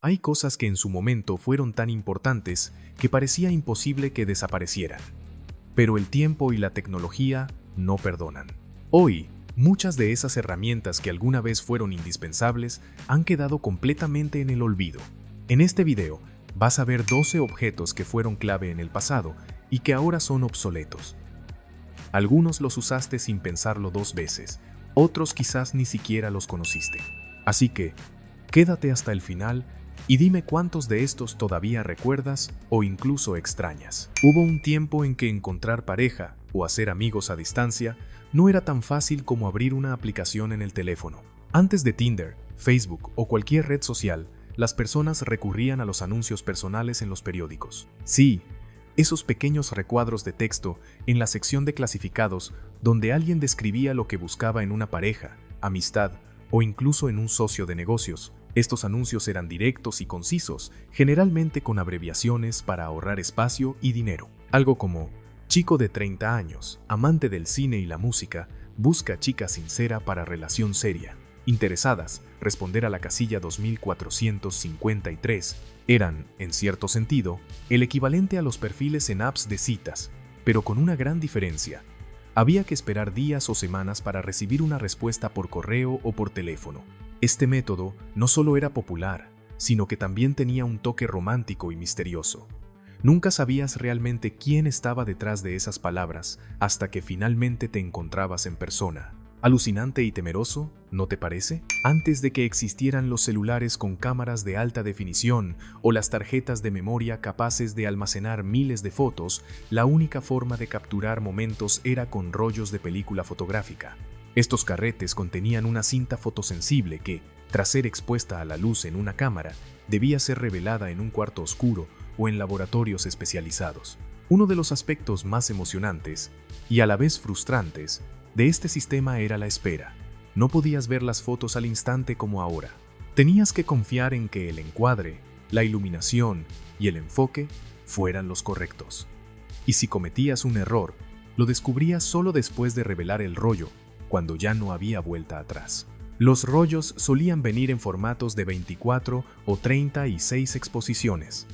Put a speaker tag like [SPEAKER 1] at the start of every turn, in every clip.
[SPEAKER 1] Hay cosas que en su momento fueron tan importantes que parecía imposible que desaparecieran. Pero el tiempo y la tecnología no perdonan. Hoy, muchas de esas herramientas que alguna vez fueron indispensables han quedado completamente en el olvido. En este video, vas a ver 12 objetos que fueron clave en el pasado y que ahora son obsoletos. Algunos los usaste sin pensarlo dos veces, otros quizás ni siquiera los conociste. Así que, quédate hasta el final y dime cuántos de estos todavía recuerdas o incluso extrañas. Hubo un tiempo en que encontrar pareja o hacer amigos a distancia no era tan fácil como abrir una aplicación en el teléfono. Antes de Tinder, Facebook o cualquier red social, las personas recurrían a los anuncios personales en los periódicos. Sí, esos pequeños recuadros de texto en la sección de clasificados donde alguien describía lo que buscaba en una pareja, amistad o incluso en un socio de negocios. Estos anuncios eran directos y concisos, generalmente con abreviaciones para ahorrar espacio y dinero. Algo como: chico de 30 años, amante del cine y la música, busca chica sincera para relación seria. Interesadas, responder a la casilla 2453. Eran, en cierto sentido, el equivalente a los perfiles en apps de citas, pero con una gran diferencia. Había que esperar días o semanas para recibir una respuesta por correo o por teléfono. Este método no solo era popular, sino que también tenía un toque romántico y misterioso. Nunca sabías realmente quién estaba detrás de esas palabras hasta que finalmente te encontrabas en persona. Alucinante y temeroso, ¿no te parece? Antes de que existieran los celulares con cámaras de alta definición o las tarjetas de memoria capaces de almacenar miles de fotos, la única forma de capturar momentos era con rollos de película fotográfica. Estos carretes contenían una cinta fotosensible que, tras ser expuesta a la luz en una cámara, debía ser revelada en un cuarto oscuro o en laboratorios especializados. Uno de los aspectos más emocionantes, y a la vez frustrantes, de este sistema era la espera. No podías ver las fotos al instante como ahora. Tenías que confiar en que el encuadre, la iluminación y el enfoque fueran los correctos. Y si cometías un error, lo descubrías solo después de revelar el rollo, cuando ya no había vuelta atrás. Los rollos solían venir en formatos de 24 o 36 exposiciones,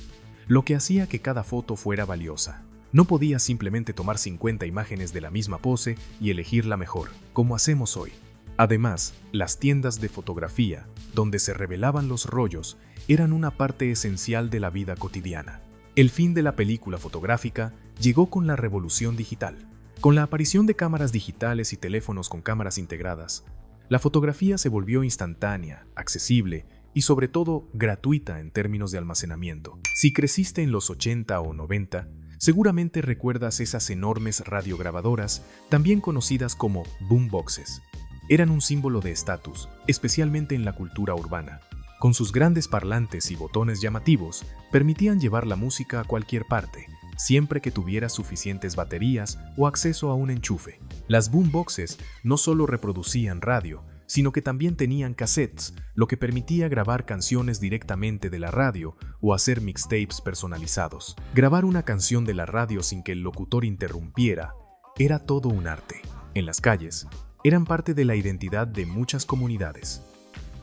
[SPEAKER 1] lo que hacía que cada foto fuera valiosa. No podías simplemente tomar 50 imágenes de la misma pose y elegir la mejor, como hacemos hoy. Además, las tiendas de fotografía, donde se revelaban los rollos, eran una parte esencial de la vida cotidiana. El fin de la película fotográfica llegó con la revolución digital. Con la aparición de cámaras digitales y teléfonos con cámaras integradas, la fotografía se volvió instantánea, accesible y sobre todo gratuita en términos de almacenamiento. Si creciste en los 80 o 90, seguramente recuerdas esas enormes radiograbadoras, también conocidas como boomboxes. Eran un símbolo de estatus, especialmente en la cultura urbana. Con sus grandes parlantes y botones llamativos, permitían llevar la música a cualquier parte, siempre que tuvieras suficientes baterías o acceso a un enchufe. Las boomboxes no solo reproducían radio, sino que también tenían cassettes, lo que permitía grabar canciones directamente de la radio o hacer mixtapes personalizados. Grabar una canción de la radio sin que el locutor interrumpiera era todo un arte. En las calles, eran parte de la identidad de muchas comunidades.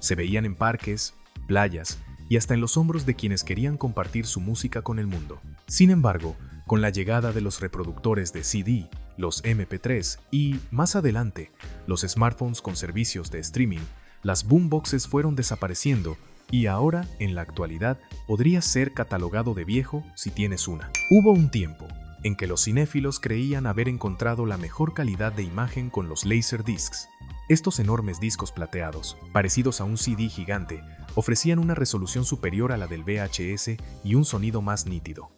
[SPEAKER 1] Se veían en parques, playas y hasta en los hombros de quienes querían compartir su música con el mundo. Sin embargo, con la llegada de los reproductores de CD, los MP3 y, más adelante, los smartphones con servicios de streaming, las boomboxes fueron desapareciendo y ahora, en la actualidad, podrías ser catalogado de viejo si tienes una. Hubo un tiempo en que los cinéfilos creían haber encontrado la mejor calidad de imagen con los Laserdiscs. Estos enormes discos plateados, parecidos a un CD gigante, ofrecían una resolución superior a la del VHS y un sonido más nítido.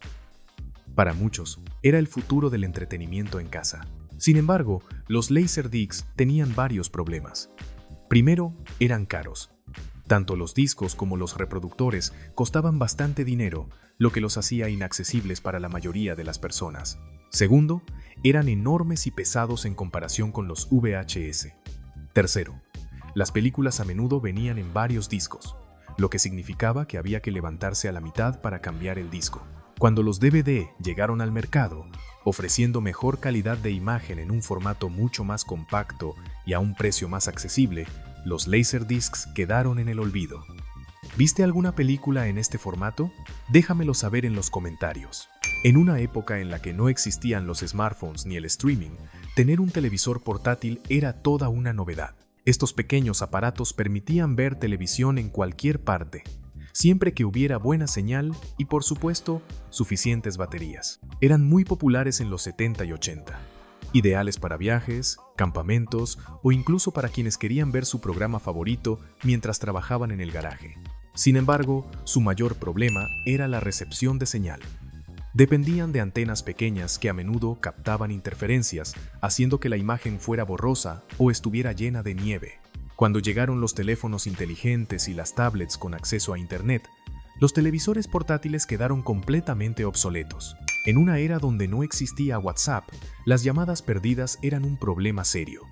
[SPEAKER 1] Para muchos, era el futuro del entretenimiento en casa. Sin embargo, los Laserdiscs tenían varios problemas. Primero, eran caros. Tanto los discos como los reproductores costaban bastante dinero, lo que los hacía inaccesibles para la mayoría de las personas. Segundo, eran enormes y pesados en comparación con los VHS. Tercero, las películas a menudo venían en varios discos, lo que significaba que había que levantarse a la mitad para cambiar el disco. Cuando los DVD llegaron al mercado, ofreciendo mejor calidad de imagen en un formato mucho más compacto y a un precio más accesible, los Laserdiscs quedaron en el olvido. ¿Viste alguna película en este formato? Déjamelo saber en los comentarios. En una época en la que no existían los smartphones ni el streaming, tener un televisor portátil era toda una novedad. Estos pequeños aparatos permitían ver televisión en cualquier parte, siempre que hubiera buena señal y, por supuesto, suficientes baterías. Eran muy populares en los 70 y 80, ideales para viajes, campamentos o incluso para quienes querían ver su programa favorito mientras trabajaban en el garaje. Sin embargo, su mayor problema era la recepción de señal. Dependían de antenas pequeñas que a menudo captaban interferencias, haciendo que la imagen fuera borrosa o estuviera llena de nieve. Cuando llegaron los teléfonos inteligentes y las tablets con acceso a Internet, los televisores portátiles quedaron completamente obsoletos. En una era donde no existía WhatsApp, las llamadas perdidas eran un problema serio.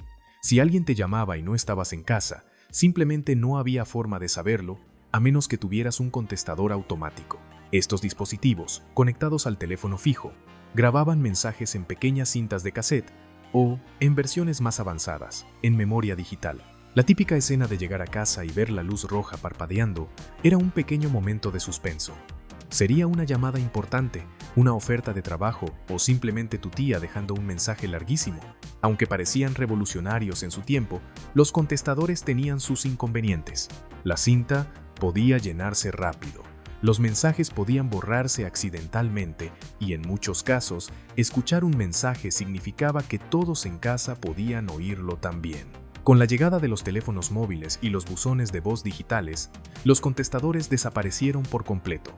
[SPEAKER 1] Si alguien te llamaba y no estabas en casa, simplemente no había forma de saberlo, a menos que tuvieras un contestador automático. Estos dispositivos, conectados al teléfono fijo, grababan mensajes en pequeñas cintas de cassette o, en versiones más avanzadas, en memoria digital. La típica escena de llegar a casa y ver la luz roja parpadeando era un pequeño momento de suspenso. ¿Sería una llamada importante, una oferta de trabajo o simplemente tu tía dejando un mensaje larguísimo? Aunque parecían revolucionarios en su tiempo, los contestadores tenían sus inconvenientes. La cinta podía llenarse rápido. Los mensajes podían borrarse accidentalmente y en muchos casos, escuchar un mensaje significaba que todos en casa podían oírlo también. Con la llegada de los teléfonos móviles y los buzones de voz digitales, los contestadores desaparecieron por completo.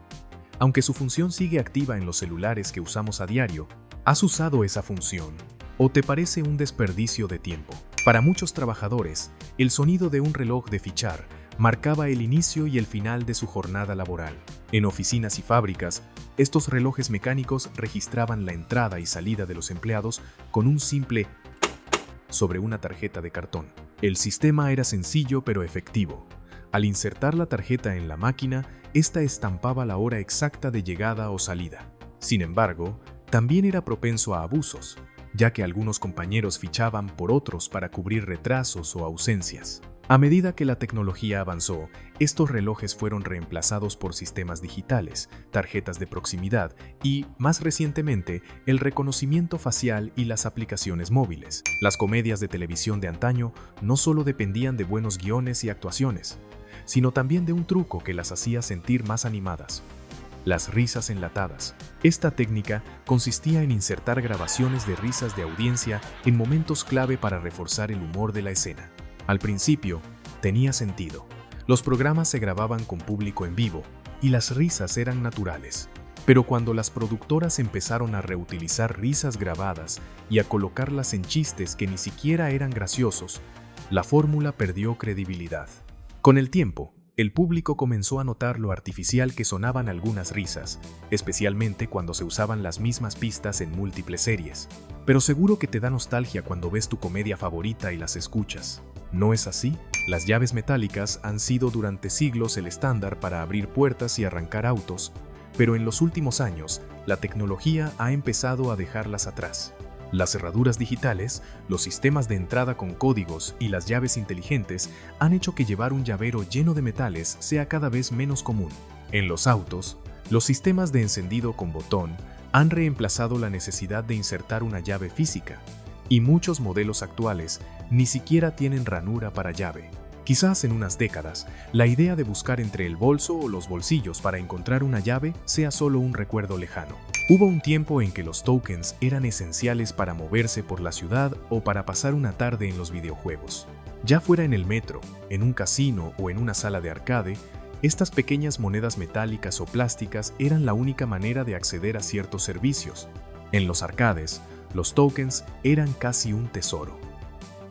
[SPEAKER 1] Aunque su función sigue activa en los celulares que usamos a diario, ¿has usado esa función? ¿O te parece un desperdicio de tiempo? Para muchos trabajadores, el sonido de un reloj de fichar marcaba el inicio y el final de su jornada laboral. En oficinas y fábricas, estos relojes mecánicos registraban la entrada y salida de los empleados con un simple sobre una tarjeta de cartón. El sistema era sencillo pero efectivo. Al insertar la tarjeta en la máquina, esta estampaba la hora exacta de llegada o salida. Sin embargo, también era propenso a abusos, ya que algunos compañeros fichaban por otros para cubrir retrasos o ausencias. A medida que la tecnología avanzó, estos relojes fueron reemplazados por sistemas digitales, tarjetas de proximidad y, más recientemente, el reconocimiento facial y las aplicaciones móviles. Las comedias de televisión de antaño no solo dependían de buenos guiones y actuaciones, sino también de un truco que las hacía sentir más animadas: las risas enlatadas. Esta técnica consistía en insertar grabaciones de risas de audiencia en momentos clave para reforzar el humor de la escena. Al principio, tenía sentido. Los programas se grababan con público en vivo y las risas eran naturales. Pero cuando las productoras empezaron a reutilizar risas grabadas y a colocarlas en chistes que ni siquiera eran graciosos, la fórmula perdió credibilidad. Con el tiempo, el público comenzó a notar lo artificial que sonaban algunas risas, especialmente cuando se usaban las mismas pistas en múltiples series. Pero seguro que te da nostalgia cuando ves tu comedia favorita y las escuchas. ¿No es así? Las llaves metálicas han sido durante siglos el estándar para abrir puertas y arrancar autos, pero en los últimos años, la tecnología ha empezado a dejarlas atrás. Las cerraduras digitales, los sistemas de entrada con códigos y las llaves inteligentes han hecho que llevar un llavero lleno de metales sea cada vez menos común. En los autos, los sistemas de encendido con botón han reemplazado la necesidad de insertar una llave física, y muchos modelos actuales ni siquiera tienen ranura para llave. Quizás en unas décadas, la idea de buscar entre el bolso o los bolsillos para encontrar una llave sea solo un recuerdo lejano. Hubo un tiempo en que los tokens eran esenciales para moverse por la ciudad o para pasar una tarde en los videojuegos. Ya fuera en el metro, en un casino o en una sala de arcade, estas pequeñas monedas metálicas o plásticas eran la única manera de acceder a ciertos servicios. En los arcades, los tokens eran casi un tesoro.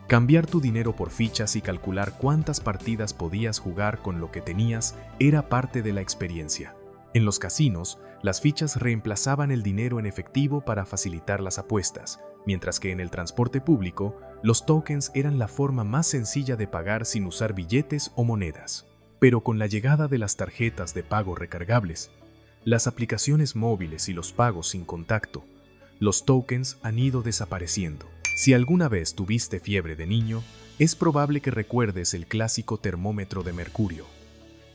[SPEAKER 1] Cambiar tu dinero por fichas y calcular cuántas partidas podías jugar con lo que tenías era parte de la experiencia. En los casinos, las fichas reemplazaban el dinero en efectivo para facilitar las apuestas, mientras que en el transporte público, los tokens eran la forma más sencilla de pagar sin usar billetes o monedas. Pero con la llegada de las tarjetas de pago recargables, las aplicaciones móviles y los pagos sin contacto, los tokens han ido desapareciendo. Si alguna vez tuviste fiebre de niño, es probable que recuerdes el clásico termómetro de mercurio.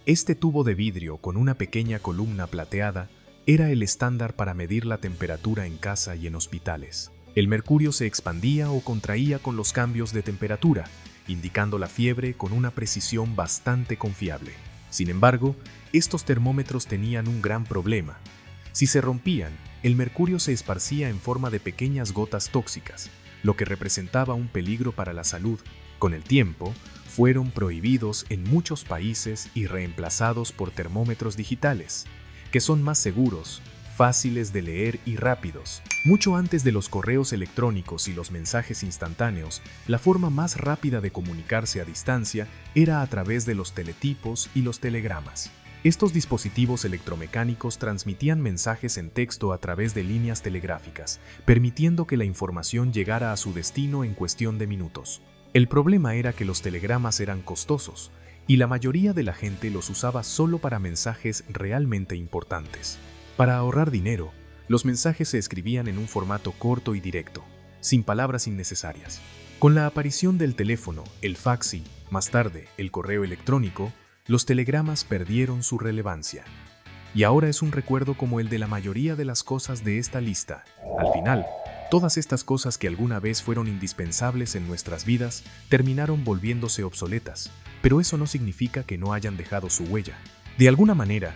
[SPEAKER 1] Este tubo de vidrio con una pequeña columna plateada era el estándar para medir la temperatura en casa y en hospitales. El mercurio se expandía o contraía con los cambios de temperatura, indicando la fiebre con una precisión bastante confiable. Sin embargo, estos termómetros tenían un gran problema. Si se rompían, el mercurio se esparcía en forma de pequeñas gotas tóxicas, lo que representaba un peligro para la salud. Con el tiempo, fueron prohibidos en muchos países y reemplazados por termómetros digitales, que son más seguros, fáciles de leer y rápidos. Mucho antes de los correos electrónicos y los mensajes instantáneos, la forma más rápida de comunicarse a distancia era a través de los teletipos y los telegramas. Estos dispositivos electromecánicos transmitían mensajes en texto a través de líneas telegráficas, permitiendo que la información llegara a su destino en cuestión de minutos. El problema era que los telegramas eran costosos, y la mayoría de la gente los usaba solo para mensajes realmente importantes. Para ahorrar dinero, los mensajes se escribían en un formato corto y directo, sin palabras innecesarias. Con la aparición del teléfono, el fax y, más tarde, el correo electrónico, los telegramas perdieron su relevancia. Y ahora es un recuerdo como el de la mayoría de las cosas de esta lista. Al final, todas estas cosas que alguna vez fueron indispensables en nuestras vidas terminaron volviéndose obsoletas, pero eso no significa que no hayan dejado su huella. De alguna manera,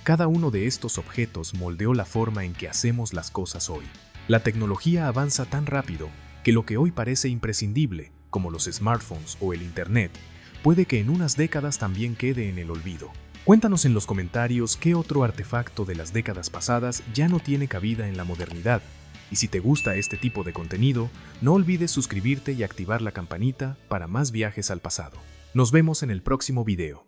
[SPEAKER 1] cada uno de estos objetos moldeó la forma en que hacemos las cosas hoy. La tecnología avanza tan rápido que lo que hoy parece imprescindible, como los smartphones o el Internet, puede que en unas décadas también quede en el olvido. Cuéntanos en los comentarios qué otro artefacto de las décadas pasadas ya no tiene cabida en la modernidad. Y si te gusta este tipo de contenido, no olvides suscribirte y activar la campanita para más viajes al pasado. Nos vemos en el próximo video.